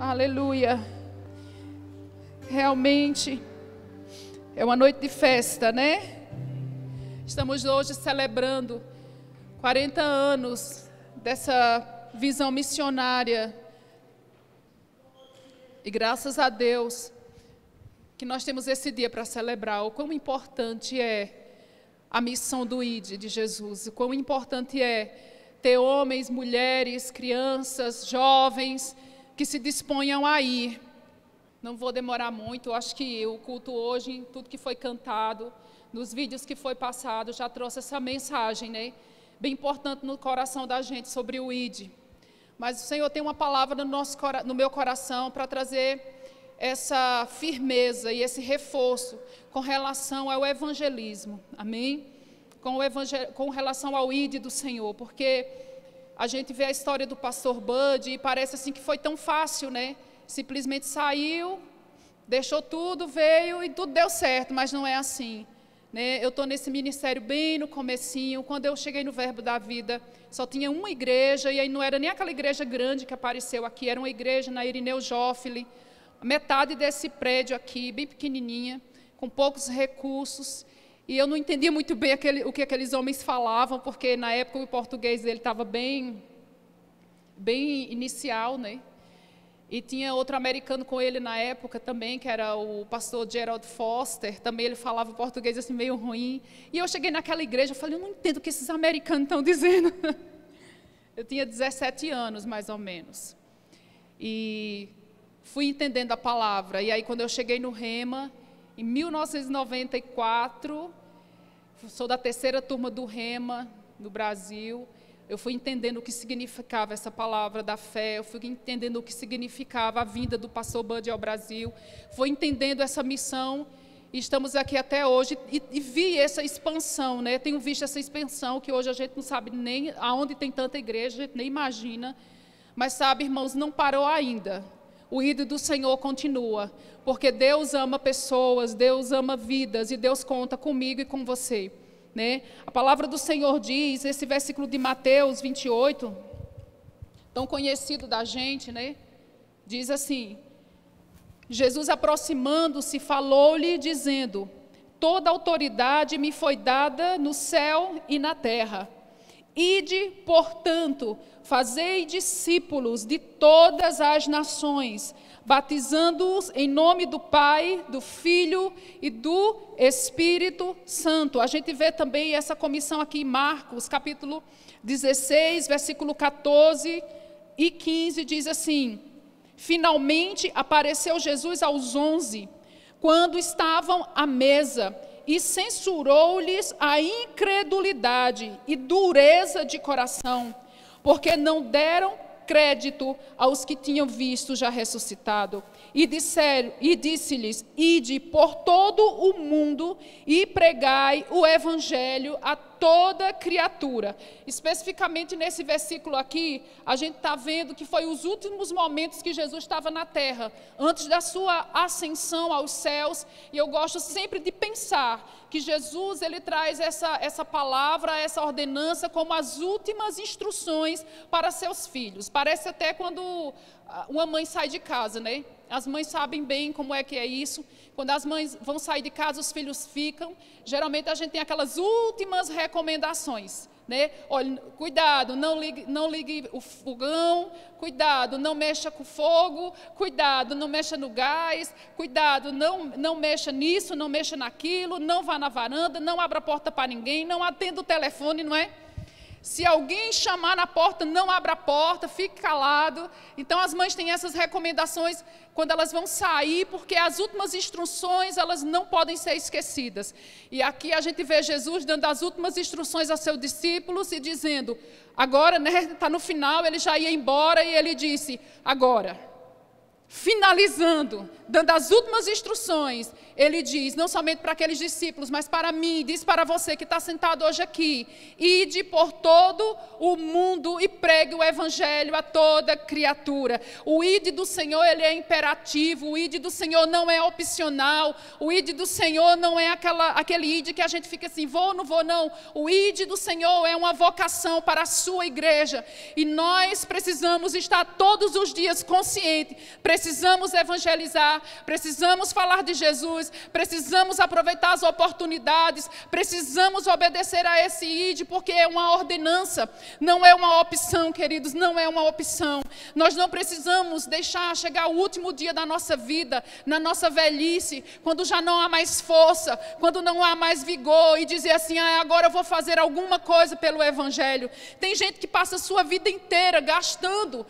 Aleluia. Realmente é uma noite de festa, né? Estamos hoje celebrando 40 anos dessa visão missionária. E graças a Deus que nós temos esse dia para celebrar o quão importante é a missão do ID de Jesus, o quão importante é ter homens, mulheres, crianças, jovens que se disponham a ir. Não vou demorar muito, eu acho que o culto hoje, tudo que foi cantado, nos vídeos que foi passado, já trouxe essa mensagem, né? Bem importante no coração da gente sobre o ID. Mas o Senhor tem uma palavra no meu coração para trazer essa firmeza e esse reforço com relação ao evangelismo, amém? Com relação ao ID do Senhor, porque a gente vê a história do pastor Bud e parece assim que foi tão fácil, né? Simplesmente saiu, deixou tudo, veio e tudo deu certo, mas não é assim, né? Eu estou nesse ministério bem no comecinho. Quando eu cheguei no Verbo da Vida, só tinha uma igreja, e aí não era nem aquela igreja grande que apareceu aqui, era uma igreja na Irineu Joffre, metade desse prédio aqui, bem pequenininha, com poucos recursos, e eu não entendia muito bem o que aqueles homens falavam, porque na época o português dele estava bem inicial, né? E tinha outro americano com ele na época também, que era o pastor Gerald Foster, também ele falava português assim meio ruim. E eu cheguei naquela igreja e falei, eu não entendo o que esses americanos estão dizendo. Eu tinha 17 anos, mais ou menos. E fui entendendo a palavra. E aí, quando eu cheguei no Rema, em 1994, sou da terceira turma do Rema, no Brasil, eu fui entendendo o que significava essa palavra da fé, eu fui entendendo o que significava a vinda do pastor Bud ao Brasil, fui entendendo essa missão, e estamos aqui até hoje, e vi essa expansão, né? Tenho visto essa expansão, que hoje a gente não sabe nem aonde tem tanta igreja, a gente nem imagina, mas sabe, irmãos, não parou ainda. O ID do Senhor continua, porque Deus ama pessoas, Deus ama vidas, e Deus conta comigo e com você, né? A palavra do Senhor diz, esse versículo de Mateus 28, tão conhecido da gente, né? Diz assim, Jesus aproximando-se, falou-lhe dizendo, toda autoridade me foi dada no céu e na terra. Ide, portanto, fazei discípulos de todas as nações, batizando-os em nome do Pai, do Filho e do Espírito Santo. A gente vê também essa comissão aqui em Marcos, capítulo 16, versículo 14 e 15, diz assim, finalmente apareceu Jesus aos 11, quando estavam à mesa, e censurou-lhes a incredulidade e dureza de coração, porque não deram crédito aos que tinham visto já ressuscitado. E disse-lhes, ide por todo o mundo e pregai o evangelho a toda criatura. Especificamente nesse versículo aqui, a gente está vendo que foi os últimos momentos que Jesus estava na terra, antes da sua ascensão aos céus, e eu gosto sempre de pensar que Jesus, ele traz essa palavra, essa ordenança como as últimas instruções para seus filhos. Parece até quando uma mãe sai de casa, né? As mães sabem bem como é que é isso. Quando as mães vão sair de casa, os filhos ficam. Geralmente a gente tem aquelas últimas recomendações, né? Olha, cuidado, não ligue o fogão, cuidado, não mexa com o fogo, cuidado, não mexa no gás, cuidado, não mexa nisso, não mexa naquilo, não vá na varanda, não abra a porta para ninguém, não atenda o telefone, não é? Se alguém chamar na porta, não abra a porta, fique calado. Então as mães têm essas recomendações quando elas vão sair, porque as últimas instruções, elas não podem ser esquecidas. E aqui a gente vê Jesus dando as últimas instruções aos seus discípulos e dizendo, agora, né, está no final, ele já ia embora e ele disse, agora, finalizando, dando as últimas instruções, ele diz, não somente para aqueles discípulos, mas para mim, diz para você que está sentado hoje aqui, ide por todo o mundo e pregue o evangelho a toda criatura. O ide do Senhor, ele é imperativo, o ide do Senhor não é opcional, o ide do Senhor não é aquele ide que a gente fica assim, vou ou não vou, não. O ide do Senhor é uma vocação para a sua igreja, e nós precisamos estar todos os dias conscientes, precisamos evangelizar, precisamos falar de Jesus, precisamos aproveitar as oportunidades, precisamos obedecer a esse ide, porque é uma ordenança, não é uma opção, queridos, não é uma opção. Nós não precisamos deixar chegar o último dia da nossa vida, na nossa velhice, quando já não há mais força, quando não há mais vigor, e dizer assim, agora eu vou fazer alguma coisa pelo evangelho. Tem gente que passa a sua vida inteira gastando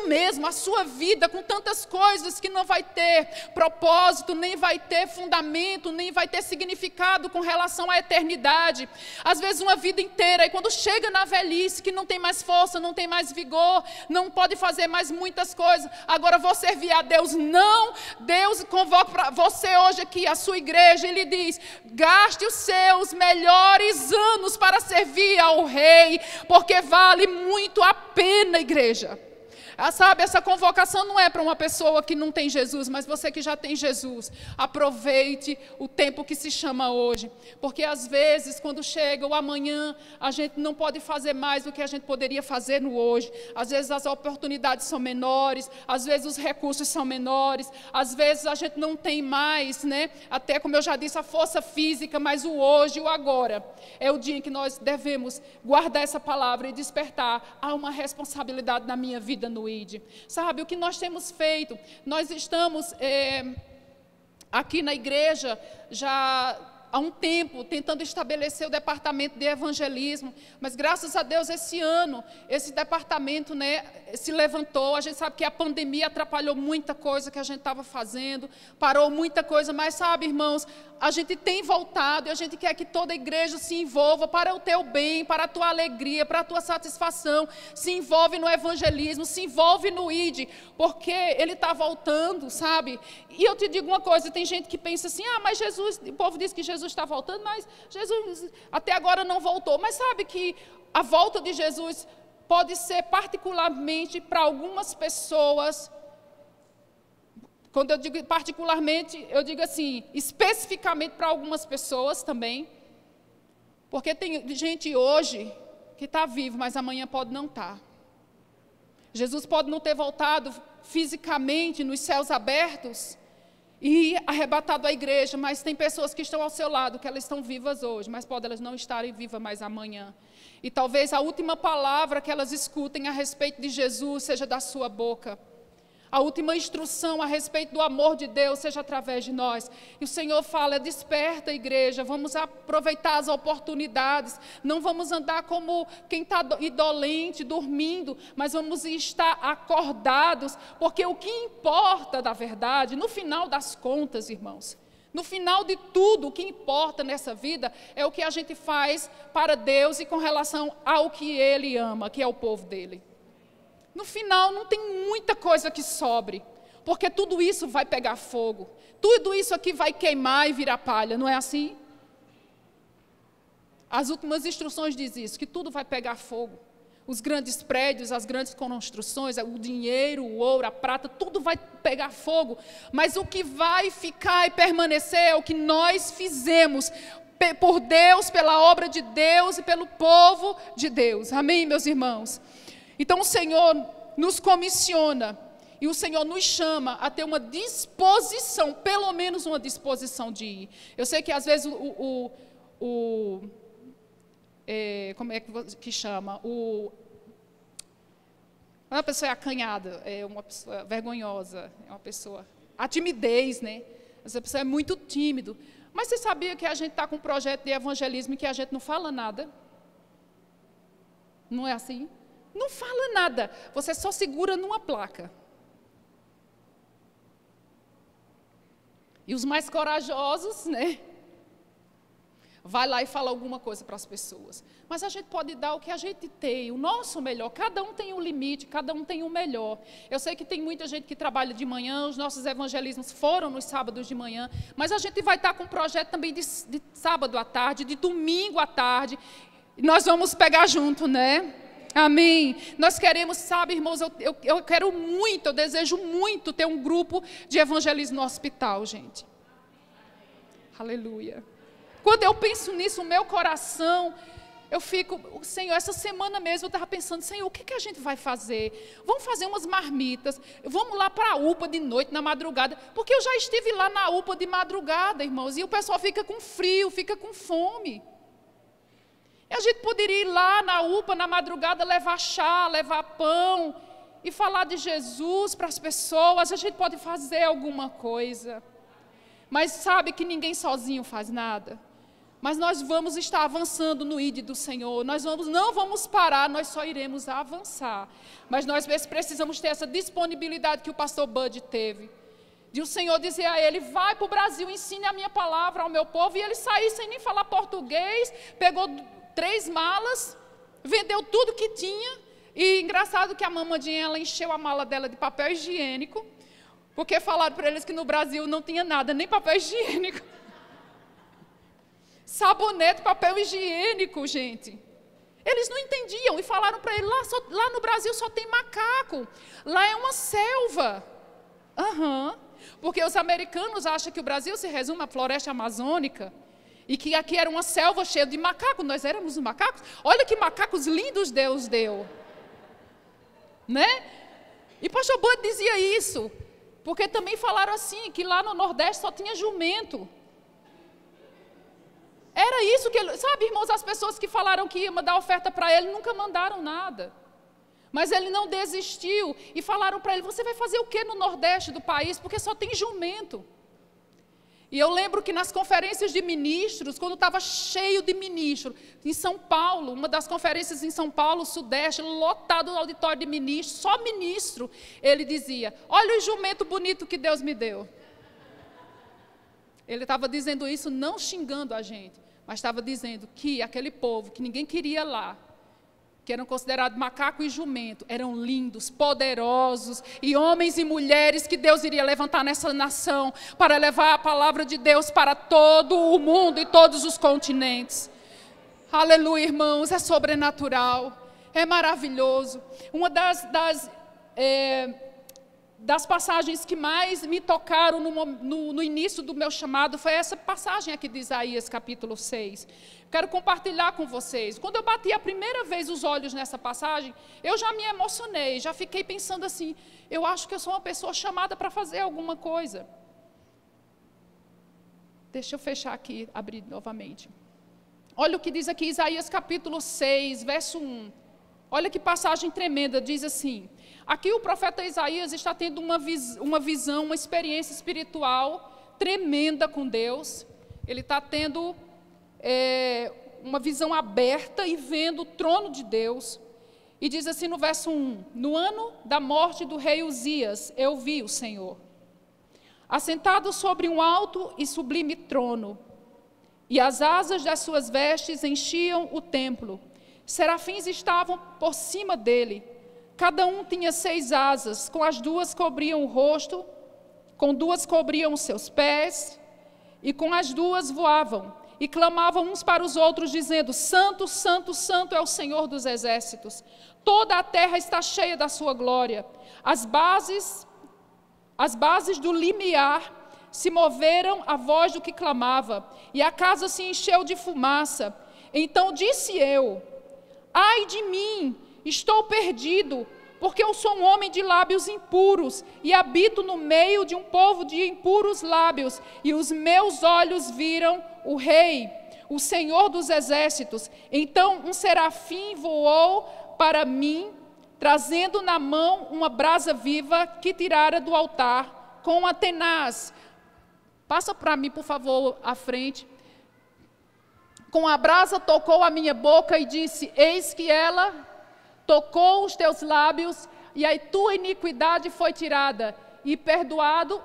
mesmo a sua vida com tantas coisas que não vai ter propósito, nem vai ter fundamento, nem vai ter significado com relação à eternidade. Às vezes uma vida inteira, e quando chega na velhice, que não tem mais força, não tem mais vigor, não pode fazer mais muitas coisas, agora vou servir a Deus. Não, Deus convoca para você hoje aqui, a sua igreja, Ele diz, gaste os seus melhores anos para servir ao Rei, porque vale muito a pena, igreja. Sabe, essa convocação não é para uma pessoa que não tem Jesus, mas você que já tem Jesus, aproveite o tempo que se chama hoje, porque às vezes, quando chega o amanhã, a gente não pode fazer mais do que a gente poderia fazer no hoje. Às vezes as oportunidades são menores, às vezes os recursos são menores, às vezes a gente não tem mais, né, até como eu já disse, a força física, mas o hoje, o agora, é o dia em que nós devemos guardar essa palavra e despertar. Há uma responsabilidade na minha vida no ide. Sabe, o que nós temos feito, nós estamos aqui na igreja já há um tempo tentando estabelecer o departamento de evangelismo, mas graças a Deus esse ano, esse departamento, né, se levantou. A gente sabe que a pandemia atrapalhou muita coisa que a gente estava fazendo, parou muita coisa, mas sabe, irmãos, a gente tem voltado e a gente quer que toda a igreja se envolva para o teu bem, para a tua alegria, para a tua satisfação, se envolve no evangelismo, se envolve no ide, porque ele está voltando, sabe? E eu te digo uma coisa, tem gente que pensa assim, mas Jesus, o povo diz que Jesus está voltando, mas Jesus até agora não voltou. Mas sabe que a volta de Jesus pode ser particularmente para algumas pessoas. Quando eu digo particularmente, eu digo assim, especificamente para algumas pessoas também, porque tem gente hoje que está vivo, mas amanhã pode não estar. Jesus pode não ter voltado fisicamente nos céus abertos e arrebatado a igreja, mas tem pessoas que estão ao seu lado, que elas estão vivas hoje, mas podem elas não estarem vivas mais amanhã. E talvez a última palavra que elas escutem a respeito de Jesus seja da sua boca. A última instrução a respeito do amor de Deus seja através de nós. E o Senhor fala, desperta, igreja, vamos aproveitar as oportunidades, não vamos andar como quem está indolente, dormindo, mas vamos estar acordados, porque o que importa, da verdade, no final das contas, irmãos, no final de tudo, o que importa nessa vida é o que a gente faz para Deus e com relação ao que Ele ama, que é o povo dEle. No final, não tem muita coisa que sobre, porque tudo isso vai pegar fogo. Tudo isso aqui vai queimar e virar palha, não é assim? As últimas instruções dizem isso, que tudo vai pegar fogo. Os grandes prédios, as grandes construções, o dinheiro, o ouro, a prata, tudo vai pegar fogo. Mas o que vai ficar e permanecer é o que nós fizemos por Deus, pela obra de Deus e pelo povo de Deus. Amém, meus irmãos? Então o Senhor nos comissiona e o Senhor nos chama a ter uma disposição, pelo menos uma disposição de ir. Eu sei que às vezes como é que chama? Uma pessoa é acanhada, é uma pessoa vergonhosa, é uma pessoa... A timidez, né? Essa pessoa é muito tímido. Mas você sabia que a gente está com um projeto de evangelismo em que a gente não fala nada? Não é assim? Não fala nada, você só segura numa placa. E os mais corajosos, né? vai lá e fala alguma coisa para as pessoas. Mas a gente pode dar o que a gente tem, o nosso melhor. Cada um tem um limite, cada um tem um melhor. Eu sei que tem muita gente que trabalha de manhã, os nossos evangelismos foram nos sábados de manhã, mas a gente vai estar com um projeto também de sábado à tarde, de domingo à tarde. Nós vamos pegar junto, né? Amém. Nós queremos, sabe, irmãos, eu quero muito, eu desejo muito ter um grupo de evangelismo no hospital, gente. Aleluia. Quando eu penso nisso, o meu coração, eu fico, Senhor, essa semana mesmo eu estava pensando, Senhor, o que a gente vai fazer? Vamos fazer umas marmitas, vamos lá para a UPA de noite, na madrugada, porque eu já estive lá na UPA de madrugada, irmãos, e o pessoal fica com frio, fica com fome. E a gente poderia ir lá na UPA, na madrugada, levar chá, levar pão, e falar de Jesus para as pessoas, a gente pode fazer alguma coisa. Mas sabe que ninguém sozinho faz nada. Mas nós vamos estar avançando no ID do Senhor. Nós não vamos parar, nós só iremos avançar. Mas nós precisamos ter essa disponibilidade que o pastor Bud teve. De o Senhor dizer a ele, vai para o Brasil, ensine a minha palavra ao meu povo. E ele saiu sem nem falar português, pegou 3 malas, vendeu tudo que tinha. E engraçado que a mamadinha, ela encheu a mala dela de papel higiênico. Porque falaram para eles que no Brasil não tinha nada, nem papel higiênico. Sabonete, papel higiênico, gente. Eles não entendiam e falaram para ele, lá no Brasil só tem macaco. Lá é uma selva. Porque os americanos acham que o Brasil se resume à floresta amazônica. E que aqui era uma selva cheia de macacos. Nós éramos os macacos. Olha que macacos lindos Deus deu. Né? E pastor Bud dizia isso. Porque também falaram assim, que lá no Nordeste só tinha jumento. Era isso que ele... Sabe, irmãos, as pessoas que falaram que iam mandar oferta para ele, nunca mandaram nada. Mas ele não desistiu. E falaram para ele, você vai fazer o que no Nordeste do país? Porque só tem jumento. E eu lembro que nas conferências de ministros, quando estava cheio de ministros, em São Paulo, uma das conferências em São Paulo, Sudeste, lotado o auditório de ministros, só ministro, ele dizia, olha o jumento bonito que Deus me deu. Ele estava dizendo isso não xingando a gente, mas estava dizendo que aquele povo que ninguém queria lá, que eram considerados macaco e jumento, eram lindos, poderosos, e homens e mulheres que Deus iria levantar nessa nação para levar a palavra de Deus para todo o mundo e todos os continentes. Aleluia, irmãos, é sobrenatural, é maravilhoso. Uma das passagens que mais me tocaram no início do meu chamado foi essa passagem aqui de Isaías, capítulo 6. Quero compartilhar com vocês. Quando eu bati a primeira vez os olhos nessa passagem, eu já me emocionei, já fiquei pensando assim, eu acho que eu sou uma pessoa chamada para fazer alguma coisa. Deixa eu fechar aqui, abrir novamente. Olha o que diz aqui Isaías capítulo 6, verso 1. Olha que passagem tremenda, diz assim, aqui o profeta Isaías está tendo uma visão, uma experiência espiritual tremenda com Deus. Ele está tendo uma visão aberta e vendo o trono de Deus. E diz assim no verso 1, no ano da morte do rei Uzias, eu vi o Senhor, assentado sobre um alto e sublime trono, e as asas das suas vestes enchiam o templo. Serafins estavam por cima dele, cada um tinha 6 asas, com as 2 cobriam o rosto, com 2 cobriam os seus pés, e com as 2 voavam, e clamavam uns para os outros, dizendo, Santo, Santo, Santo é o Senhor dos exércitos, toda a terra está cheia da sua glória. As bases do limiar se moveram à voz do que clamava, e a casa se encheu de fumaça. Então disse eu, ai de mim, estou perdido, porque eu sou um homem de lábios impuros, e habito no meio de um povo de impuros lábios, e os meus olhos viram o Rei, o Senhor dos exércitos. Então um serafim voou para mim, trazendo na mão uma brasa viva que tirara do altar, com uma tenaz. Passa para mim, por favor, à frente. Com a brasa tocou a minha boca e disse, eis que ela tocou os teus lábios, e a tua iniquidade foi tirada, e perdoado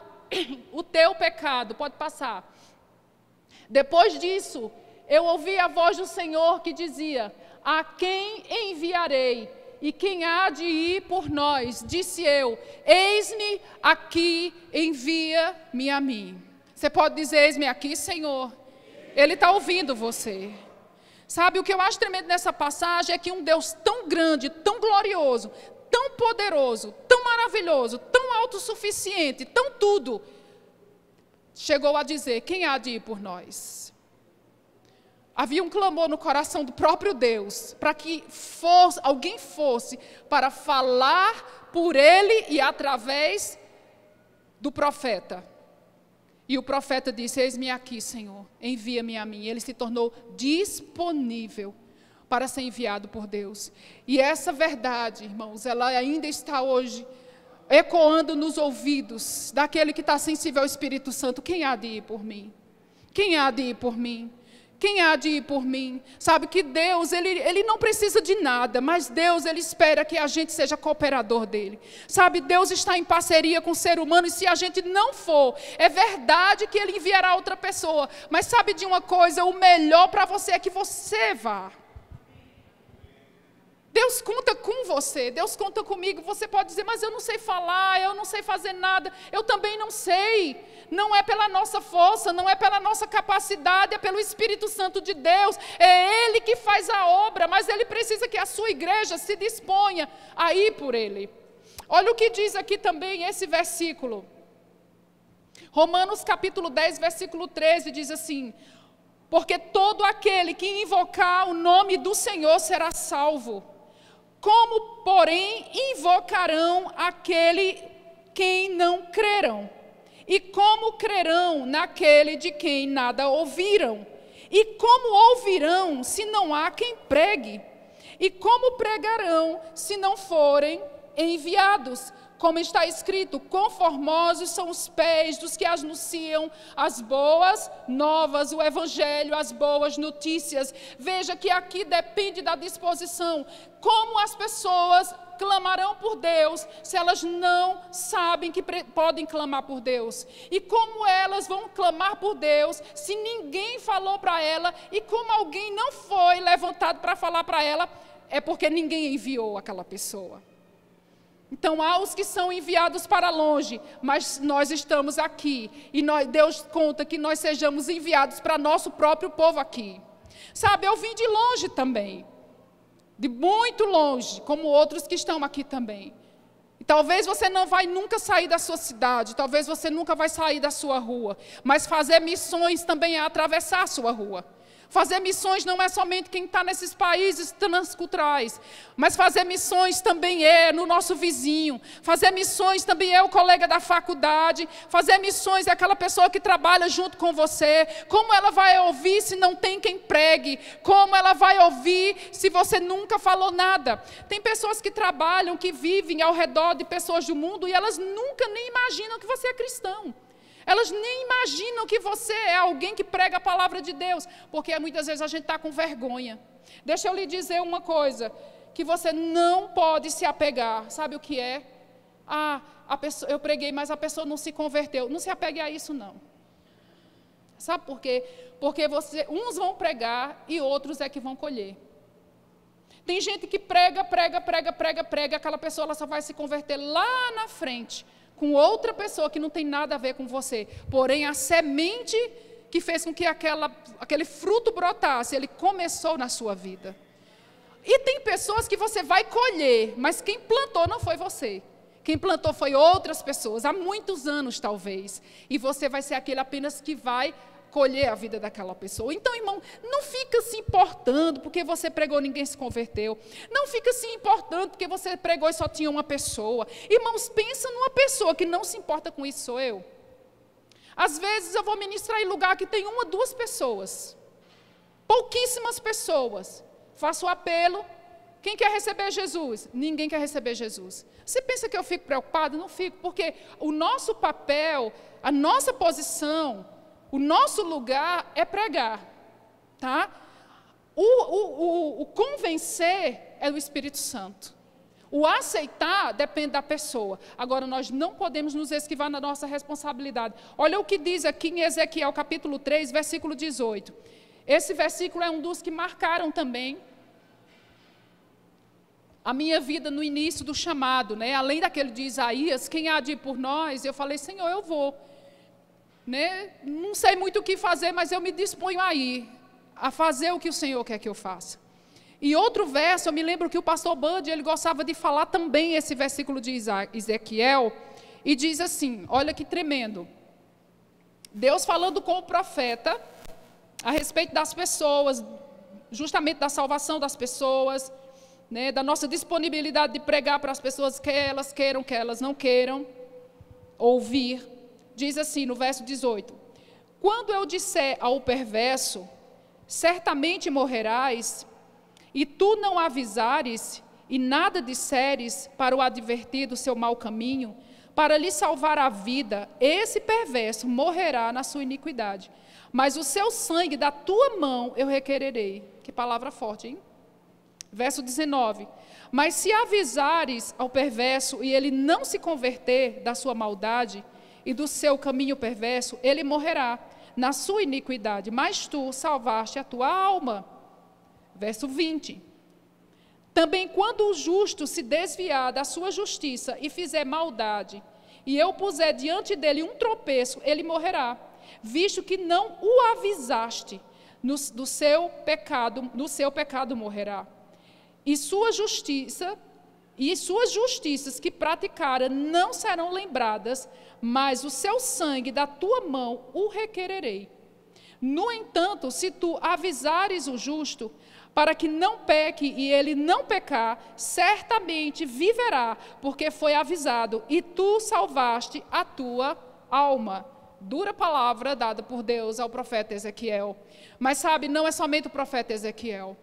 o teu pecado. Pode passar. Depois disso, eu ouvi a voz do Senhor que dizia: a quem enviarei? E quem há de ir por nós? Disse eu: eis-me aqui, envia-me a mim. Você pode dizer: eis-me aqui, Senhor. Ele está ouvindo você. Sabe, o que eu acho tremendo nessa passagem é que um Deus tão grande, tão glorioso, tão poderoso, tão maravilhoso, tão autossuficiente, tão tudo, chegou a dizer: quem há de ir por nós? Havia um clamor no coração do próprio Deus, para que alguém fosse para falar por ele e através do profeta. E o profeta disse: eis-me aqui, Senhor, envia-me a mim. Ele se tornou disponível para ser enviado por Deus. E essa verdade, irmãos, ela ainda está hoje ecoando nos ouvidos daquele que está sensível ao Espírito Santo. Quem há de ir por mim? Quem há de ir por mim? Quem há de ir por mim? Sabe que Deus, ele não precisa de nada, mas Deus, ele espera que a gente seja cooperador dele. Sabe, Deus está em parceria com o ser humano, e se a gente não for, é verdade que ele enviará outra pessoa. Mas sabe de uma coisa, o melhor para você é que você vá. Deus conta com você, Deus conta comigo. Você pode dizer: mas eu não sei falar, eu não sei fazer nada. Eu também não sei. Não é pela nossa força, não é pela nossa capacidade, é pelo Espírito Santo de Deus. É Ele que faz a obra, mas Ele precisa que a sua igreja se disponha a ir por Ele. Olha o que diz aqui também esse versículo. Romanos capítulo 10, versículo 13, diz assim: porque todo aquele que invocar o nome do Senhor será salvo. Como, porém, invocarão aquele quem não creram? E como crerão naquele de quem nada ouviram? E como ouvirão se não há quem pregue? E como pregarão se não forem enviados? Como está escrito: conformosos são os pés dos que anunciam as boas novas, o evangelho, as boas notícias. Veja que aqui depende da disposição. Como as pessoas clamarão por Deus se elas não sabem que podem clamar por Deus? E como elas vão clamar por Deus se ninguém falou para ela? E como alguém não foi levantado para falar para ela, é porque ninguém enviou aquela pessoa. Então, há os que são enviados para longe, mas nós estamos aqui. E Deus conta que nós sejamos enviados para nosso próprio povo aqui. Sabe, eu vim de longe também. De muito longe, como outros que estão aqui também. E talvez você não vai nunca sair da sua cidade, talvez você nunca vai sair da sua rua. Mas fazer missões também é atravessar a sua rua. Fazer missões não é somente quem está nesses países transculturais, mas fazer missões também é no nosso vizinho. Fazer missões também é o colega da faculdade. Fazer missões é aquela pessoa que trabalha junto com você. Como ela vai ouvir se não tem quem pregue? Como ela vai ouvir se você nunca falou nada? Tem pessoas que trabalham, que vivem ao redor de pessoas do mundo e elas nunca nem imaginam que você é cristão. Elas nem imaginam que você é alguém que prega a palavra de Deus, porque muitas vezes a gente está com vergonha. Deixa eu lhe dizer uma coisa, que você não pode se apegar. Sabe o que é? Eu preguei, mas a pessoa não se converteu. Não se apegue a isso, não. Sabe por quê? Porque uns vão pregar e outros é que vão colher. Tem gente que prega, aquela pessoa ela só vai se converter lá na frente, com outra pessoa que não tem nada a ver com você. Porém, a semente que fez com que aquele fruto brotasse, ele começou na sua vida. E tem pessoas que você vai colher, mas quem plantou não foi você. Quem plantou foi outras pessoas, há muitos anos talvez. E você vai ser aquele apenas que vai colher a vida daquela pessoa. Então, irmão, não fica se importando porque você pregou e ninguém se converteu. Não fica se importando porque você pregou e só tinha uma pessoa. Irmãos, pensa numa pessoa que não se importa com isso, sou eu. Às vezes eu vou ministrar em lugar que tem 1, 2 pessoas. Pouquíssimas pessoas. Faço o apelo. Quem quer receber Jesus? Ninguém quer receber Jesus. Você pensa que eu fico preocupado? Não fico, porque o nosso papel, a nossa posição, o nosso lugar é pregar, tá? O convencer é o Espírito Santo. O aceitar depende da pessoa. Agora, nós não podemos nos esquivar na nossa responsabilidade. Olha o que diz aqui em Ezequiel, capítulo 3, versículo 18. Esse versículo é um dos que marcaram também a minha vida no início do chamado, né? Além daquele de Isaías, quem há de ir por nós, eu falei, Senhor, eu vou. Né? Não sei muito o que fazer, mas eu me disponho a ir, a fazer o que o Senhor quer que eu faça. E outro verso, eu me lembro que o pastor Bud, ele gostava de falar também esse versículo de Ezequiel, e diz assim, olha que tremendo. Deus falando com o profeta a respeito das pessoas, justamente da salvação das pessoas, né, da nossa disponibilidade de pregar para as pessoas, quer elas queiram, quer elas não queiram ouvir. Diz assim no verso 18: quando eu disser ao perverso, certamente morrerás, e tu não avisares, e nada disseres para o advertir do seu mau caminho, para lhe salvar a vida, esse perverso morrerá na sua iniquidade. Mas o seu sangue da tua mão eu requererei. Que palavra forte, hein? Verso 19. Mas se avisares ao perverso e ele não se converter da sua maldade e do seu caminho perverso, ele morrerá na sua iniquidade, mas tu salvaste a tua alma. Verso 20. Também quando o justo se desviar da sua justiça e fizer maldade, e eu puser diante dele um tropeço, ele morrerá, visto que não no avisaste, no seu pecado morrerá. E suas justiças que praticara não serão lembradas, mas o seu sangue da tua mão o requererei. No entanto, se tu avisares o justo, para que não peque e ele não pecar, certamente viverá, porque foi avisado, e tu salvaste a tua alma. Dura palavra dada por Deus ao profeta Ezequiel. Mas sabe, não é somente o profeta Ezequiel.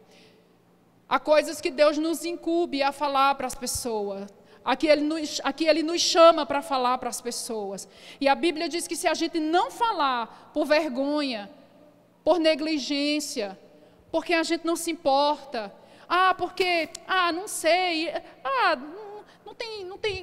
Há coisas que Deus nos incumbe a falar para as pessoas. Aqui Ele nos chama para falar para as pessoas. E a Bíblia diz que se a gente não falar por vergonha, por negligência, porque a gente não se importa, porque, não sei,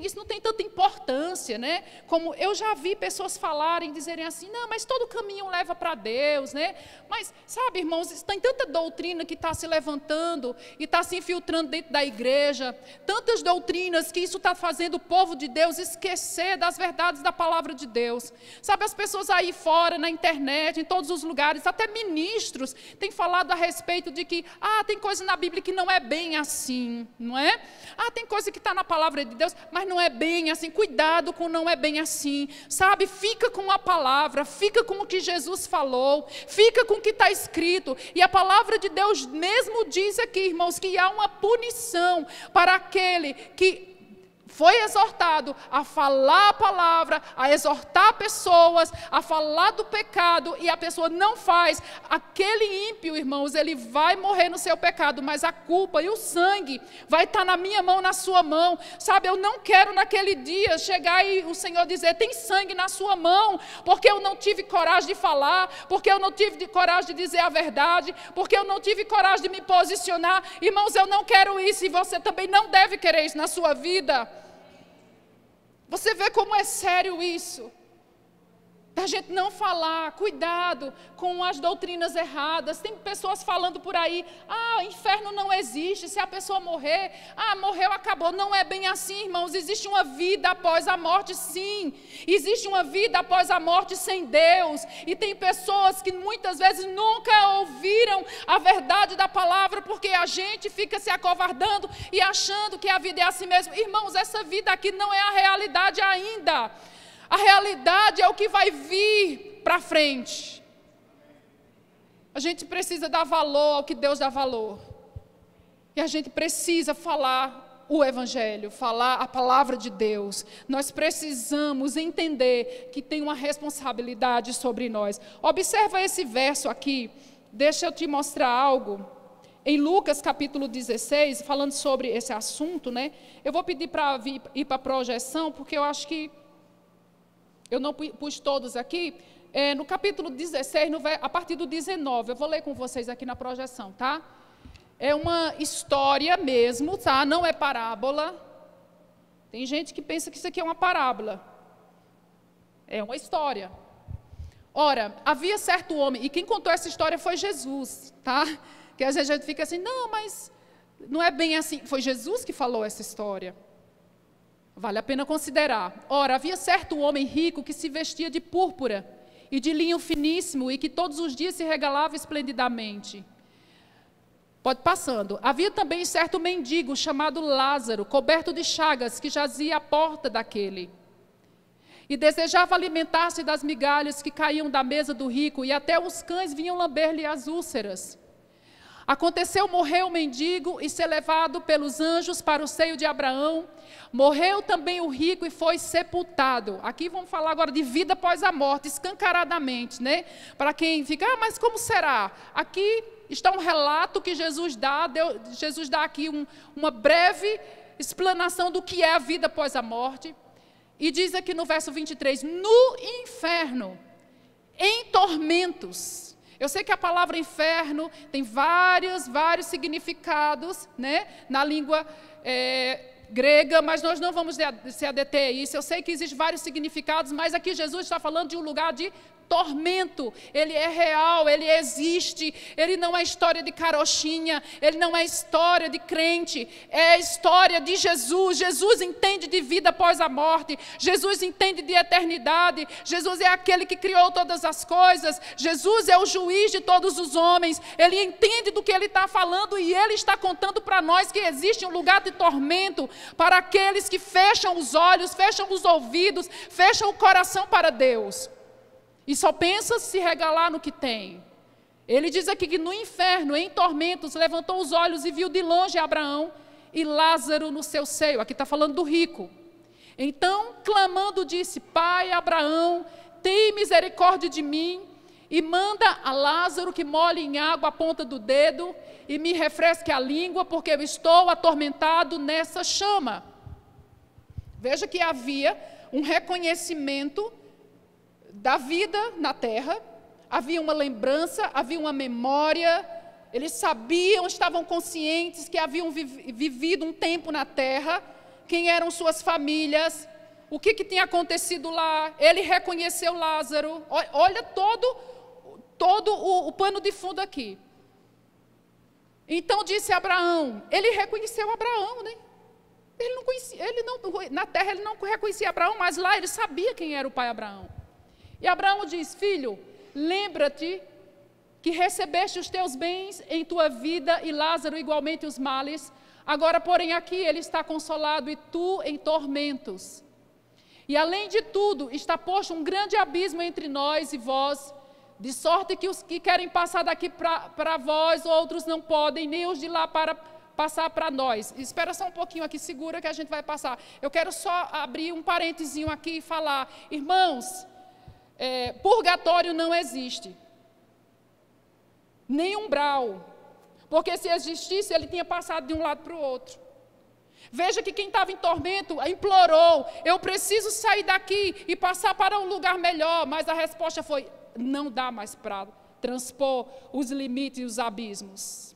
isso não tem tanta importância, né? Como eu já vi pessoas falarem, dizerem assim, não, mas todo caminho leva para Deus, né? Mas, sabe, irmãos, tem tanta doutrina que está se levantando e está se infiltrando dentro da igreja, tantas doutrinas que isso está fazendo o povo de Deus esquecer das verdades da palavra de Deus. Sabe, as pessoas aí fora, na internet, em todos os lugares, até ministros, têm falado a respeito de que, tem coisa na Bíblia que não é bem assim, não é? Tem coisa que está na palavra de Deus, mas não é bem assim. Cuidado com não é bem assim, sabe? Fica com a palavra, fica com o que Jesus falou, fica com o que está escrito. E a palavra de Deus mesmo diz aqui, irmãos, que há uma punição para aquele que foi exortado a falar a palavra, a exortar pessoas, a falar do pecado, e a pessoa não faz. Aquele ímpio, irmãos, ele vai morrer no seu pecado, mas a culpa e o sangue vai estar na minha mão, na sua mão. Sabe, eu não quero naquele dia chegar e o Senhor dizer, tem sangue na sua mão, porque eu não tive coragem de falar, porque eu não tive coragem de dizer a verdade, porque eu não tive coragem de me posicionar. Irmãos, eu não quero isso, e você também não deve querer isso na sua vida. Você vê como é sério isso? Da gente não falar, cuidado com as doutrinas erradas. Tem pessoas falando por aí, inferno não existe, se a pessoa morrer, morreu, acabou. Não é bem assim, irmãos, existe uma vida após a morte, sim. Existe uma vida após a morte sem Deus. E tem pessoas que muitas vezes nunca ouviram a verdade da palavra, porque a gente fica se acovardando e achando que a vida é assim mesmo. Irmãos, essa vida aqui não é a realidade ainda. A realidade é o que vai vir para frente. A gente precisa dar valor ao que Deus dá valor. E a gente precisa falar o Evangelho, falar a palavra de Deus. Nós precisamos entender que tem uma responsabilidade sobre nós. Observa esse verso aqui. Deixa eu te mostrar algo. Em Lucas capítulo 16, falando sobre esse assunto, né? Eu vou pedir para ir para a projeção, porque eu acho que eu não pus todos aqui. No capítulo 16, a partir do 19, eu vou ler com vocês aqui na projeção, tá? É uma história mesmo, tá? Não é parábola. Tem gente que pensa que isso aqui é uma parábola. É uma história. Ora, havia certo homem, e quem contou essa história foi Jesus, tá? Que às vezes a gente fica assim, não, mas não é bem assim. Foi Jesus que falou essa história. Vale a pena considerar. Ora, havia certo homem rico que se vestia de púrpura e de linho finíssimo e que todos os dias se regalava esplendidamente. Pode passando. Havia também certo mendigo chamado Lázaro, coberto de chagas, que jazia à porta daquele. E desejava alimentar-se das migalhas que caíam da mesa do rico, e até os cães vinham lamber-lhe as úlceras. Aconteceu morrer o mendigo e ser levado pelos anjos para o seio de Abraão. Morreu também o rico e foi sepultado. Aqui vamos falar agora de vida após a morte, escancaradamente, né? Para quem fica, mas como será? Aqui está um relato que Jesus dá aqui uma breve explanação do que é a vida após a morte. E diz aqui no verso 23, no inferno, em tormentos. Eu sei que a palavra inferno tem vários significados, né, na língua grega, mas nós não vamos se adeter a isso. Eu sei que existem vários significados, mas aqui Jesus está falando de um lugar de tormento. Ele é real, ele existe, ele não é história de carochinha, ele não é história de crente, é história de Jesus. Jesus entende de vida após a morte, Jesus entende de eternidade, Jesus é aquele que criou todas as coisas, Jesus é o juiz de todos os homens, ele entende do que ele está falando e ele está contando para nós que existe um lugar de tormento para aqueles que fecham os olhos, fecham os ouvidos, fecham o coração para Deus. E só pensa se regalar no que tem. Ele diz aqui que no inferno, em tormentos, levantou os olhos e viu de longe Abraão e Lázaro no seu seio. Aqui está falando do rico. Então, clamando, disse, Pai Abraão, tem misericórdia de mim e manda a Lázaro que molhe em água a ponta do dedo e me refresque a língua, porque eu estou atormentado nessa chama. Veja que havia um reconhecimento da vida na terra, havia uma lembrança, havia uma memória, eles sabiam, estavam conscientes que haviam vivido um tempo na terra, quem eram suas famílias, o que tinha acontecido lá. Ele reconheceu Lázaro, olha todo o pano de fundo aqui. Então disse Abraão, ele reconheceu Abraão, né? Ele não conhecia, na terra ele não reconhecia Abraão, mas lá ele sabia quem era o pai Abraão. E Abraão diz, filho, lembra-te que recebeste os teus bens em tua vida e Lázaro igualmente os males. Agora, porém, aqui ele está consolado e tu em tormentos. E além de tudo, está posto um grande abismo entre nós e vós, de sorte que os que querem passar daqui para vós, outros não podem, nem os de lá para passar para nós. Espera só um pouquinho aqui, segura que a gente vai passar. Eu quero só abrir um parentezinho aqui e falar, irmãos, purgatório não existe, nem umbral, porque se existisse, ele tinha passado de um lado para o outro. Veja que quem estava em tormento implorou, eu preciso sair daqui e passar para um lugar melhor, mas a resposta foi, não dá mais para transpor os limites e os abismos.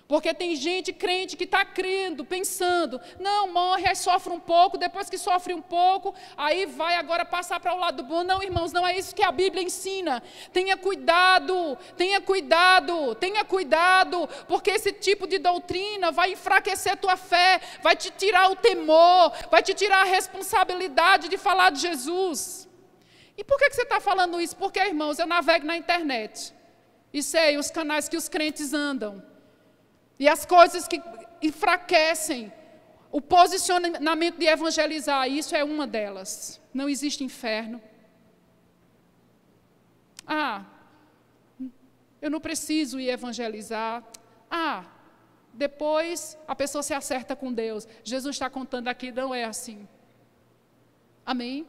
Porque tem gente crente que está crendo, pensando, não, morre, aí sofre um pouco, depois que sofre um pouco, aí vai agora passar para o lado bom. Não, irmãos, não é isso que a Bíblia ensina. Tenha cuidado, tenha cuidado, tenha cuidado, porque esse tipo de doutrina vai enfraquecer tua fé, vai te tirar o temor, vai te tirar a responsabilidade de falar de Jesus. E por que você está falando isso? Porque, irmãos, eu navego na internet e sei os canais que os crentes andam. E as coisas que enfraquecem o posicionamento de evangelizar, isso é uma delas. Não existe inferno. Eu não preciso ir evangelizar. Depois a pessoa se acerta com Deus. Jesus está contando aqui, não é assim. Amém?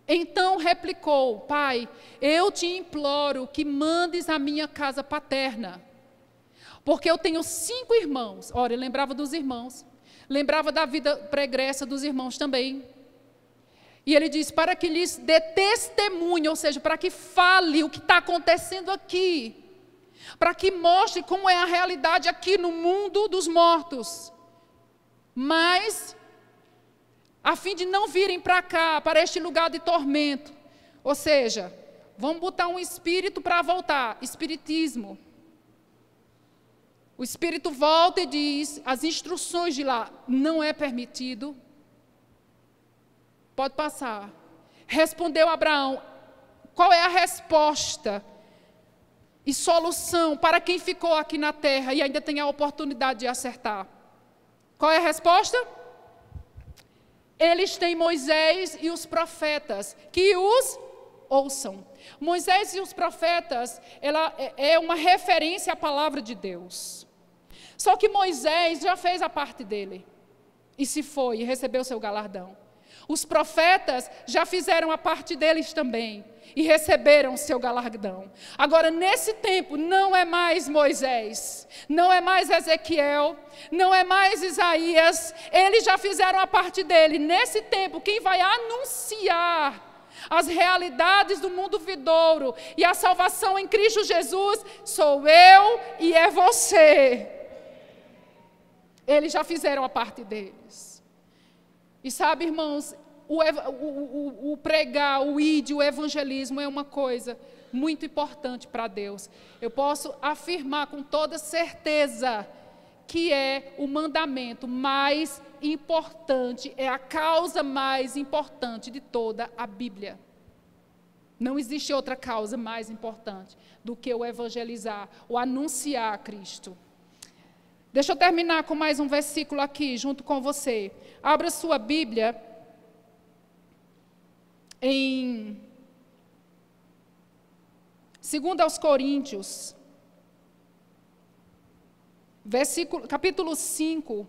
Então replicou, Pai, eu te imploro que mandes a minha casa paterna. Porque eu tenho 5 irmãos. Ora, ele lembrava dos irmãos. Lembrava da vida pregressa dos irmãos também. E ele diz, para que lhes dê testemunho, ou seja, para que fale o que está acontecendo aqui. Para que mostre como é a realidade aqui no mundo dos mortos. Mas, a fim de não virem para cá, para este lugar de tormento. Ou seja, vamos botar um espírito para voltar, espiritismo. O espírito volta e diz, as instruções de lá, não é permitido. Pode passar. Respondeu Abraão, qual é a resposta e solução para quem ficou aqui na terra e ainda tem a oportunidade de acertar? Qual é a resposta? Eles têm Moisés e os profetas, que os ouçam. Moisés e os profetas, ela é uma referência à palavra de Deus. Só que Moisés já fez a parte dele, e se foi, e recebeu seu galardão. Os profetas já fizeram a parte deles também, e receberam seu galardão. Agora, nesse tempo, não é mais Moisés, não é mais Ezequiel, não é mais Isaías, eles já fizeram a parte dele. Nesse tempo, quem vai anunciar as realidades do mundo vindouro e a salvação em Cristo Jesus, sou eu e é você. Eles já fizeram a parte deles. E sabe, irmãos, o pregar, o id, o evangelismo é uma coisa muito importante para Deus. Eu posso afirmar com toda certeza que é o mandamento mais importante, é a causa mais importante de toda a Bíblia. Não existe outra causa mais importante do que o evangelizar, o anunciar a Cristo. Deixa eu terminar com mais um versículo aqui, junto com você. Abra sua Bíblia em 2 Coríntios, capítulo 5,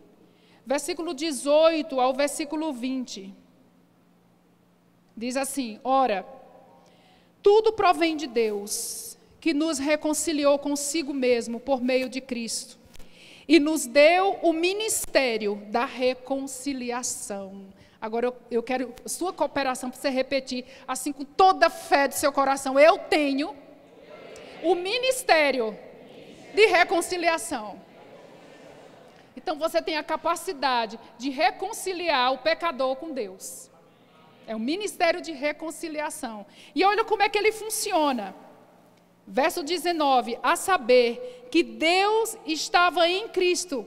versículo 18 ao versículo 20. Diz assim, ora, tudo provém de Deus, que nos reconciliou consigo mesmo por meio de Cristo, e nos deu o ministério da reconciliação. Agora eu quero sua cooperação para você repetir, assim com toda a fé do seu coração. Eu tenho o ministério de reconciliação. Então você tem a capacidade de reconciliar o pecador com Deus. É o ministério de reconciliação. E olha como é que ele funciona. Verso 19, a saber que Deus estava em Cristo,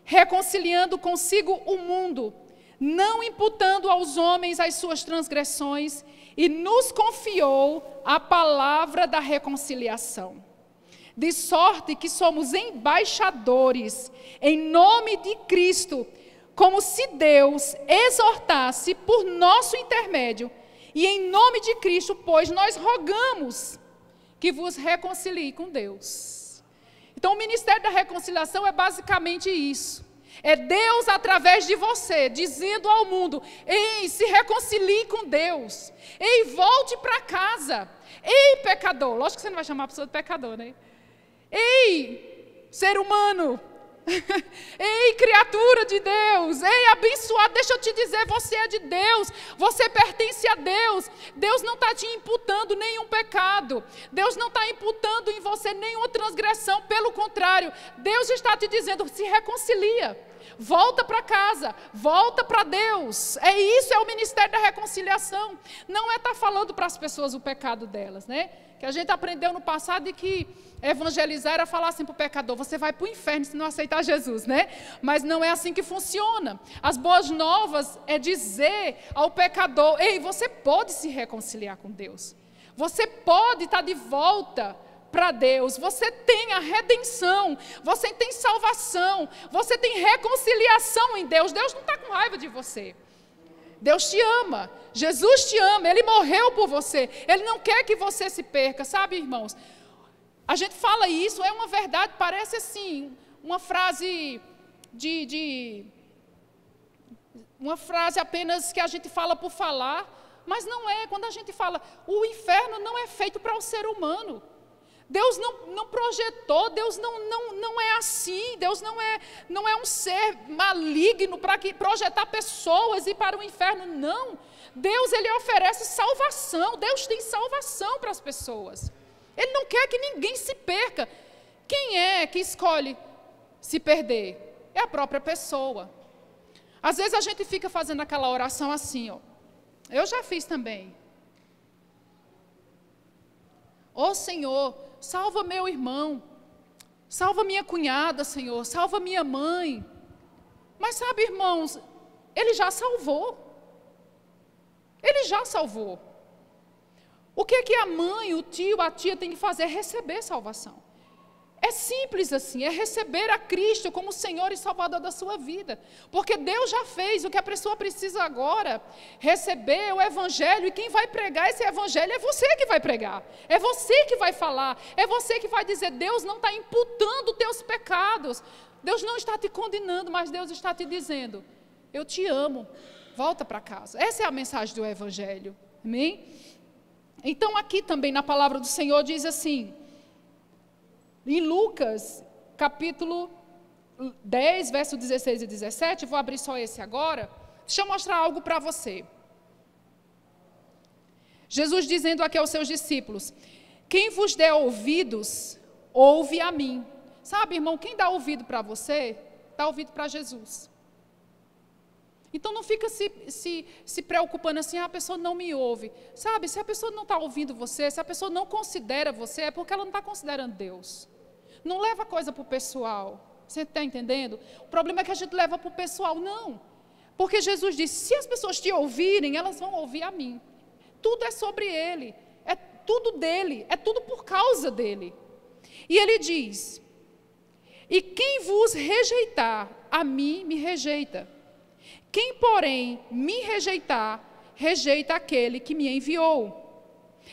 reconciliando consigo o mundo, não imputando aos homens as suas transgressões, e nos confiou a palavra da reconciliação. De sorte que somos embaixadores em nome de Cristo, como se Deus exortasse por nosso intermédio, e em nome de Cristo, pois nós rogamos que vos reconcilie com Deus. Então o ministério da reconciliação é basicamente isso. É Deus através de você, dizendo ao mundo, ei, se reconcilie com Deus. Ei, volte para casa. Ei, pecador. Lógico que você não vai chamar a pessoa de pecador, né? Ei, ser humano. Ei, criatura de Deus, ei, abençoado, deixa eu te dizer, você é de Deus, você pertence a Deus. Deus não está te imputando nenhum pecado, Deus não está imputando em você nenhuma transgressão, pelo contrário, Deus está te dizendo, se reconcilia, volta para casa, volta para Deus. É isso, é o ministério da reconciliação. Não é estar falando para as pessoas o pecado delas, né? Que a gente aprendeu no passado de que evangelizar era falar assim para o pecador, você vai para o inferno se não aceitar Jesus, né? Mas não é assim que funciona. As boas novas é dizer ao pecador, ei, você pode se reconciliar com Deus. Você pode estar de volta para Deus. Você tem a redenção, você tem salvação, você tem reconciliação em Deus. Deus não está com raiva de você. Deus te ama, Jesus te ama, Ele morreu por você, Ele não quer que você se perca, sabe, irmãos? A gente fala isso, é uma verdade, parece assim, uma frase uma frase apenas que a gente fala por falar, mas não é. Quando a gente fala, o inferno não é feito para o ser humano. Deus não projetou, Deus não é assim, Deus não é um ser maligno para projetar pessoas e ir para o inferno, não. Deus, Ele oferece salvação, Deus tem salvação para as pessoas. Ele não quer que ninguém se perca. Quem é que escolhe se perder? É a própria pessoa. Às vezes a gente fica fazendo aquela oração assim, ó. Eu já fiz também. Ó Senhor, salva meu irmão, salva minha cunhada, Senhor, salva minha mãe. Mas sabe, irmãos, Ele já salvou. Ele já salvou. O que é que a mãe, o tio, a tia tem que fazer? É receber salvação. É simples assim, é receber a Cristo como Senhor e Salvador da sua vida. Porque Deus já fez, o que a pessoa precisa agora, receber o Evangelho, e quem vai pregar esse Evangelho é você que vai pregar. É você que vai falar, é você que vai dizer, Deus não está imputando teus pecados. Deus não está te condenando, mas Deus está te dizendo, eu te amo, volta para casa. Essa é a mensagem do Evangelho, amém? Então aqui também na palavra do Senhor diz assim, em Lucas, capítulo 10, verso 16 e 17, vou abrir só esse agora, deixa eu mostrar algo para você. Jesus dizendo aqui aos seus discípulos, quem vos der ouvidos, ouve a mim. Sabe, irmão, quem dá ouvido para você, dá ouvido para Jesus. Então não fica se preocupando assim, a pessoa não me ouve. Sabe, se a pessoa não está ouvindo você, se a pessoa não considera você, é porque ela não está considerando Deus. Não leva a coisa para o pessoal. Você está entendendo? O problema é que a gente leva para o pessoal. Não. Porque Jesus disse, se as pessoas te ouvirem, elas vão ouvir a mim. Tudo é sobre Ele. É tudo dEle. É tudo por causa dEle. E Ele diz, e quem vos rejeitar, a mim me rejeita. Quem, porém, me rejeitar, rejeita aquele que me enviou.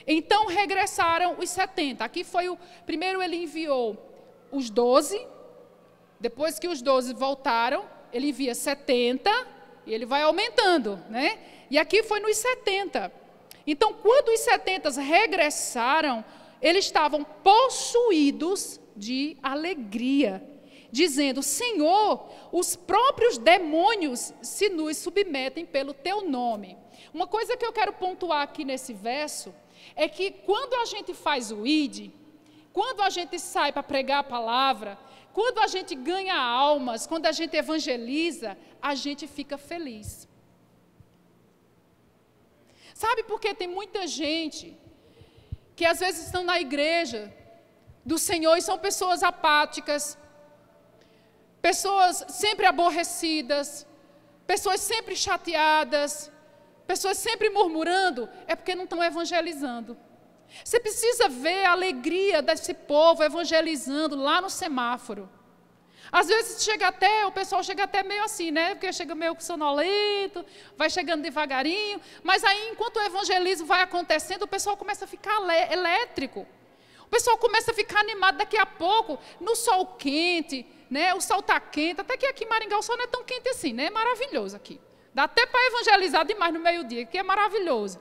Então regressaram os 70. Aqui foi primeiro ele enviou os 12, depois que os 12 voltaram, ele envia 70, e ele vai aumentando, né? E aqui foi nos 70. Então, quando os 70 regressaram, eles estavam possuídos de alegria, dizendo, Senhor, os próprios demônios se nos submetem pelo teu nome. Uma coisa que eu quero pontuar aqui nesse verso, é que quando a gente faz o ID, quando a gente sai para pregar a palavra, quando a gente ganha almas, quando a gente evangeliza, a gente fica feliz. Sabe por que tem muita gente que às vezes estão na igreja do Senhor e são pessoas apáticas, pessoas sempre aborrecidas, pessoas sempre chateadas, pessoas sempre murmurando, é porque não estão evangelizando. Você precisa ver a alegria desse povo evangelizando lá no semáforo. Às vezes o pessoal chega até meio assim, né? Porque chega meio sonolento, vai chegando devagarinho, mas aí enquanto o evangelismo vai acontecendo, o pessoal começa a ficar elétrico. O pessoal começa a ficar animado daqui a pouco, no sol quente, né? O sol está quente, até que aqui em Maringá o sol não é tão quente assim, né? É maravilhoso aqui. Dá até para evangelizar demais no meio-dia, que é maravilhoso.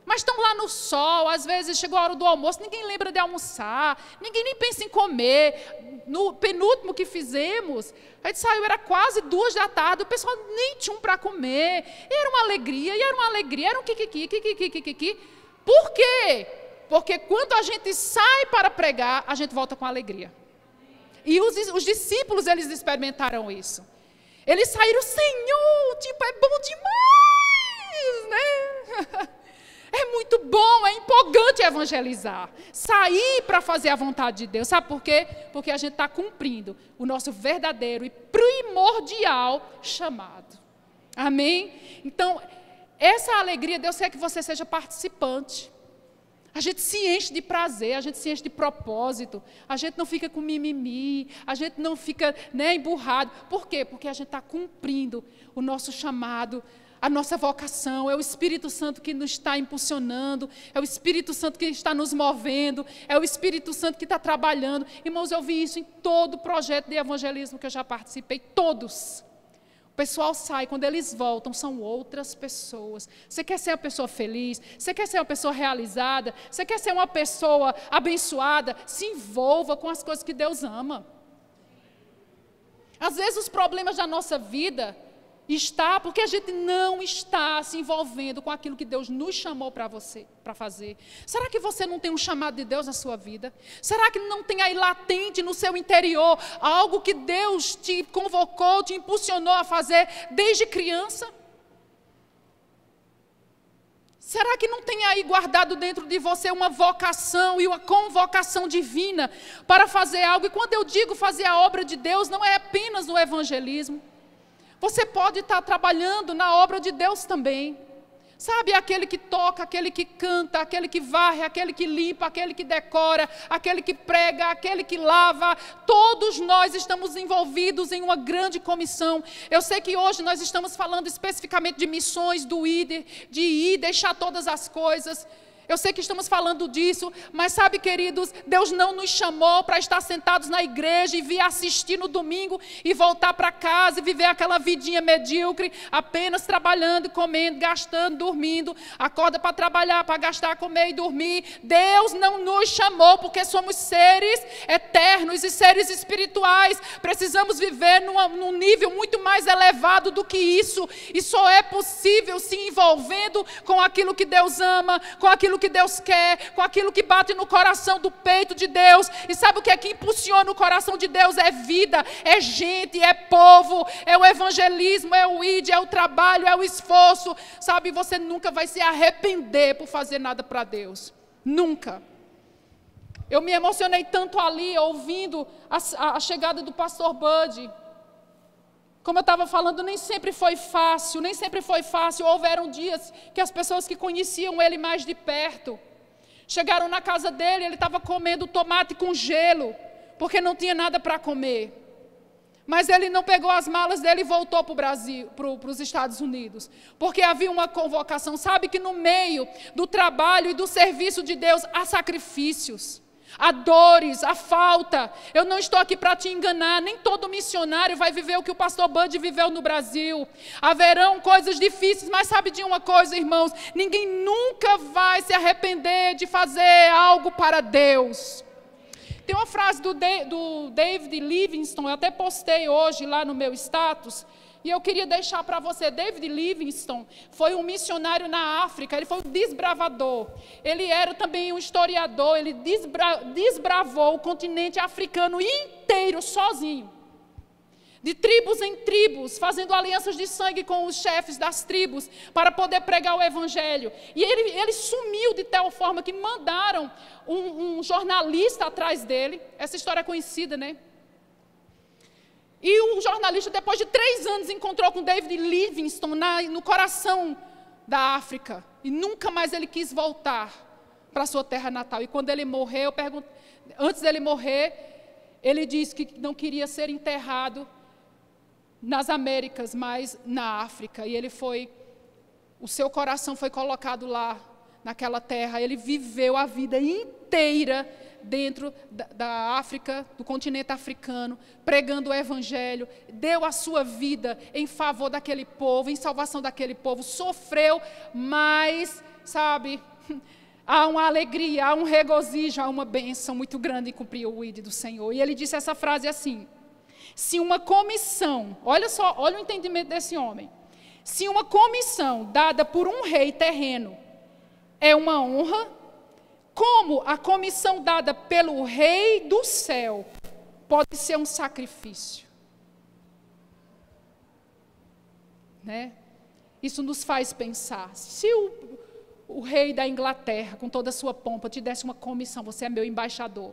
Mas estão lá no sol, às vezes chegou a hora do almoço, ninguém lembra de almoçar, ninguém nem pensa em comer. No penúltimo que fizemos, a gente saiu, era quase 2 da tarde, o pessoal nem tinha para comer. E era uma alegria, era um kikiki. Por quê? Porque quando a gente sai para pregar, a gente volta com alegria. E os discípulos, eles experimentaram isso. Eles saíram, Senhor, é bom demais, né? É muito bom, é empolgante evangelizar. Sair para fazer a vontade de Deus. Sabe por quê? Porque a gente está cumprindo o nosso verdadeiro e primordial chamado. Amém? Então, essa alegria, Deus quer que você seja participante. A gente se enche de prazer, a gente se enche de propósito, a gente não fica com mimimi, a gente não fica, né, emburrado. Por quê? Porque a gente está cumprindo o nosso chamado, a nossa vocação. É o Espírito Santo que nos está impulsionando, é o Espírito Santo que está nos movendo, é o Espírito Santo que está trabalhando. Irmãos, eu vi isso em todo projeto de evangelismo que eu já participei, todos. O pessoal sai, quando eles voltam, são outras pessoas. Você quer ser uma pessoa feliz? Você quer ser uma pessoa realizada? Você quer ser uma pessoa abençoada? Se envolva com as coisas que Deus ama. Às vezes os problemas da nossa vida está porque a gente não está se envolvendo com aquilo que Deus nos chamou para fazer. Será que você não tem um chamado de Deus na sua vida? Será que não tem aí latente no seu interior algo que Deus te convocou, te impulsionou a fazer desde criança? Será que não tem aí guardado dentro de você uma vocação e uma convocação divina para fazer algo? E quando eu digo fazer a obra de Deus, não é apenas no evangelismo. Você pode estar trabalhando na obra de Deus também. Sabe, aquele que toca, aquele que canta, aquele que varre, aquele que limpa, aquele que decora, aquele que prega, aquele que lava. Todos nós estamos envolvidos em uma grande comissão. Eu sei que hoje nós estamos falando especificamente de missões, do ir, de ir, deixar todas as coisas. Eu sei que estamos falando disso, mas sabe, queridos, Deus não nos chamou para estar sentados na igreja e vir assistir no domingo e voltar para casa e viver aquela vidinha medíocre, apenas trabalhando, comendo, gastando, dormindo, acorda para trabalhar, para gastar, comer e dormir. Deus não nos chamou porque somos seres eternos e seres espirituais. Precisamos viver num nível muito mais elevado do que isso. E só é possível se envolvendo com aquilo que Deus ama, com aquilo que Deus quer, com aquilo que bate no coração do peito de Deus. E sabe o que é que impulsiona o coração de Deus? É vida, é gente, é povo, é o evangelismo, é o id, é o trabalho, é o esforço. Sabe, você nunca vai se arrepender por fazer nada para Deus. Nunca. Eu me emocionei tanto ali, ouvindo a chegada do pastor Bud. Como eu estava falando, nem sempre foi fácil, Houveram dias que as pessoas que conheciam ele mais de perto chegaram na casa dele, ele estava comendo tomate com gelo, porque não tinha nada para comer. Mas ele não pegou as malas dele e voltou para o Brasil, para os Estados Unidos, porque havia uma convocação. Sabe que no meio do trabalho e do serviço de Deus há sacrifícios, há dores, há falta. Eu não estou aqui para te enganar, nem todo missionário vai viver o que o pastor Bud viveu no Brasil. Haverão coisas difíceis, mas sabe de uma coisa, irmãos? Ninguém nunca vai se arrepender de fazer algo para Deus. Tem uma frase do David Livingstone, eu até postei hoje lá no meu status, e eu queria deixar para você. David Livingstone foi um missionário na África, ele foi um desbravador. Ele era também um historiador, ele desbravou o continente africano inteiro sozinho. De tribos em tribos, fazendo alianças de sangue com os chefes das tribos, para poder pregar o evangelho. E ele sumiu de tal forma que mandaram um jornalista atrás dele. Essa história é conhecida, né? E o jornalista, depois de 3 anos, encontrou com David Livingstone no coração da África. E nunca mais ele quis voltar para a sua terra natal. E quando ele morreu, antes dele morrer, ele disse que não queria ser enterrado nas Américas, mas na África. E o seu coração foi colocado lá, naquela terra. Ele viveu a vida inteira dentro da África, do continente africano, pregando o evangelho, deu a sua vida em favor daquele povo, em salvação daquele povo, sofreu, mas, sabe, há uma alegria, há um regozijo, há uma bênção muito grande em cumprir o ID do Senhor. E ele disse essa frase assim: se uma comissão, olha o entendimento desse homem, se uma comissão dada por um rei terreno é uma honra, como a comissão dada pelo Rei do céu pode ser um sacrifício. Né? Isso nos faz pensar. Se o rei da Inglaterra, com toda a sua pompa, te desse uma comissão, você é meu embaixador,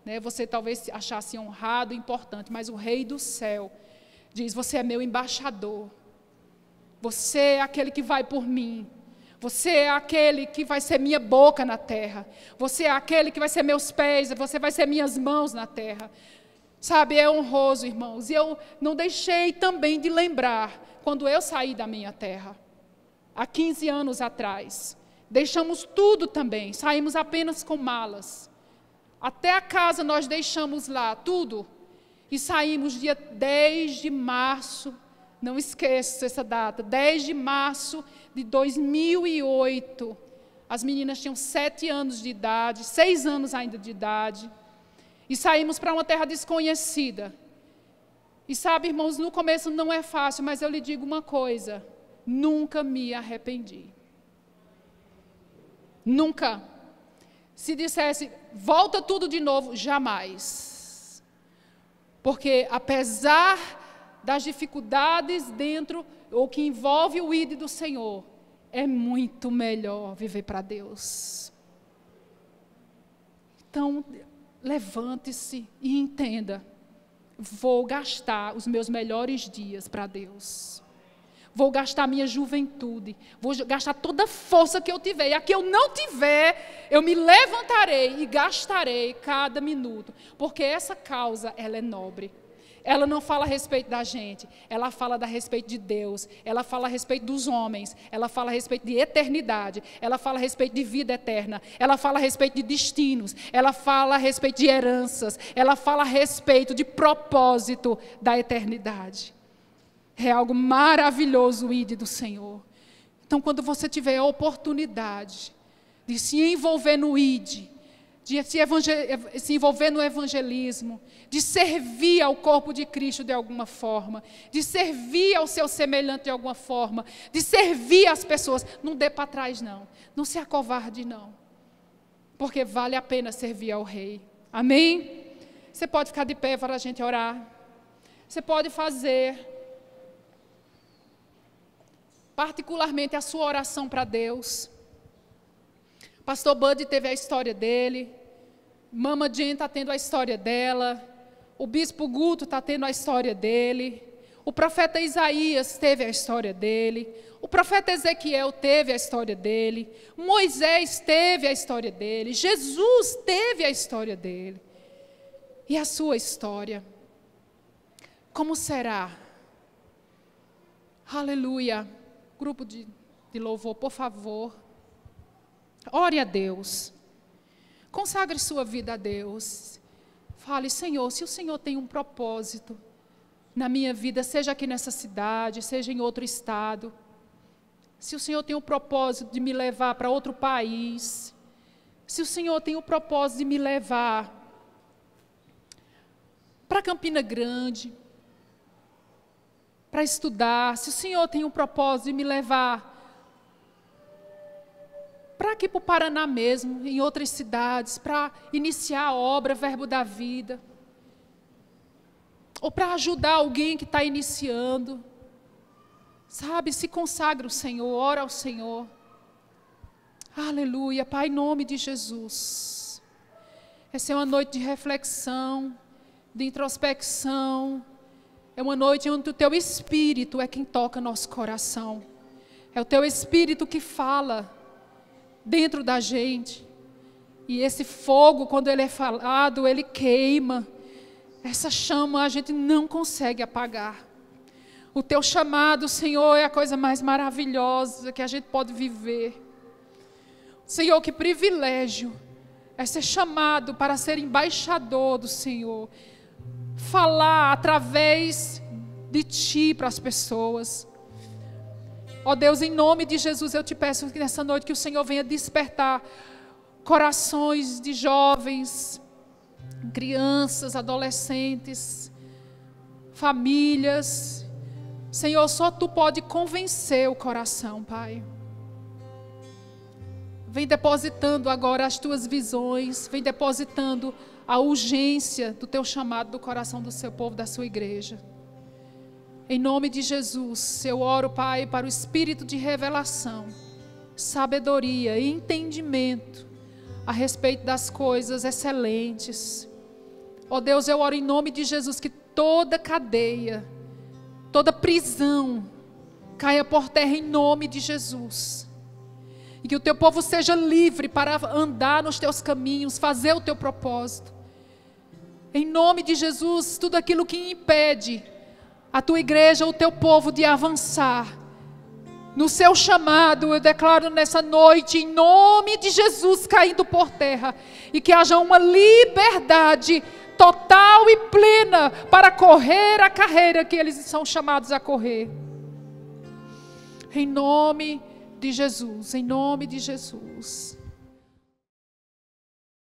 né? Você talvez achasse honrado, importante, mas o Rei do céu diz: você é meu embaixador, você é aquele que vai por mim. Você é aquele que vai ser minha boca na terra. Você é aquele que vai ser meus pés. Você vai ser minhas mãos na terra. Sabe, é honroso, irmãos. E eu não deixei também de lembrar, quando eu saí da minha terra, há 15 anos atrás. Deixamos tudo também. Saímos apenas com malas. Até a casa nós deixamos lá, tudo. E saímos dia 10 de março. Não esqueço essa data, 10 de março de 2008. As meninas tinham 7 anos de idade, 6 anos ainda de idade. E saímos para uma terra desconhecida. E sabe, irmãos, no começo não é fácil, mas eu lhe digo uma coisa: nunca me arrependi. Nunca. Se dissesse, volta tudo de novo, jamais. Porque apesar das dificuldades dentro, ou que envolve o ID do Senhor, é muito melhor viver para Deus. Então, levante-se e entenda: vou gastar os meus melhores dias para Deus. Vou gastar minha juventude, vou gastar toda a força que eu tiver. E a que eu não tiver, eu me levantarei e gastarei cada minuto. Porque essa causa, ela é nobre. Ela não fala a respeito da gente, ela fala a respeito de Deus, ela fala a respeito dos homens, ela fala a respeito de eternidade, ela fala a respeito de vida eterna, ela fala a respeito de destinos, ela fala a respeito de heranças, ela fala a respeito de propósito da eternidade. É algo maravilhoso o ID do Senhor. Então, quando você tiver a oportunidade de se envolver no ID, de se envolver no evangelismo, de servir ao corpo de Cristo de alguma forma, de servir ao seu semelhante de alguma forma, de servir as pessoas, não dê para trás não, não se acovarde não, porque vale a pena servir ao Rei. Amém? Você pode ficar de pé para a gente orar, você pode fazer particularmente a sua oração para Deus. Pastor Bud teve a história dele, Mama Jen está tendo a história dela, o Bispo Guto está tendo a história dele, o profeta Isaías teve a história dele, o profeta Ezequiel teve a história dele, Moisés teve a história dele, Jesus teve a história dele. E a sua história? Como será? Aleluia. Grupo de louvor, por favor. Ore a Deus, consagre sua vida a Deus, fale: Senhor, se o Senhor tem um propósito na minha vida, seja aqui nessa cidade, seja em outro estado, se o Senhor tem o propósito de me levar para outro país, se o Senhor tem o propósito de me levar para Campina Grande, para estudar, se o Senhor tem o propósito de me levar para aqui para o Paraná mesmo, em outras cidades, para iniciar a obra Verbo da Vida, ou para ajudar alguém que está iniciando, sabe, se consagra ao Senhor, ora ao Senhor. Aleluia, Pai, em nome de Jesus. Essa é uma noite de reflexão, de introspecção, é uma noite onde o Teu Espírito é quem toca nosso coração, é o Teu Espírito que fala dentro da gente, e esse fogo, quando ele é falado, ele queima, essa chama a gente não consegue apagar. O Teu chamado, Senhor, é a coisa mais maravilhosa que a gente pode viver. Senhor, que privilégio é ser chamado para ser embaixador do Senhor, falar através de Ti para as pessoas. Ó Deus, em nome de Jesus, eu te peço que nessa noite que o Senhor venha despertar corações de jovens, crianças, adolescentes, famílias. Senhor, só Tu pode convencer o coração, Pai. Vem depositando agora as Tuas visões, vem depositando a urgência do Teu chamado do coração do Seu povo, da Sua igreja. Em nome de Jesus, eu oro, Pai, para o espírito de revelação, sabedoria e entendimento a respeito das coisas excelentes. Ó Deus, eu oro em nome de Jesus que toda cadeia, toda prisão caia por terra em nome de Jesus. E que o Teu povo seja livre para andar nos Teus caminhos, fazer o Teu propósito. Em nome de Jesus, tudo aquilo que impede a Tua igreja, o Teu povo de avançar no Seu chamado, eu declaro nessa noite, em nome de Jesus, caindo por terra, e que haja uma liberdade total e plena para correr a carreira que eles são chamados a correr. Em nome de Jesus, em nome de Jesus.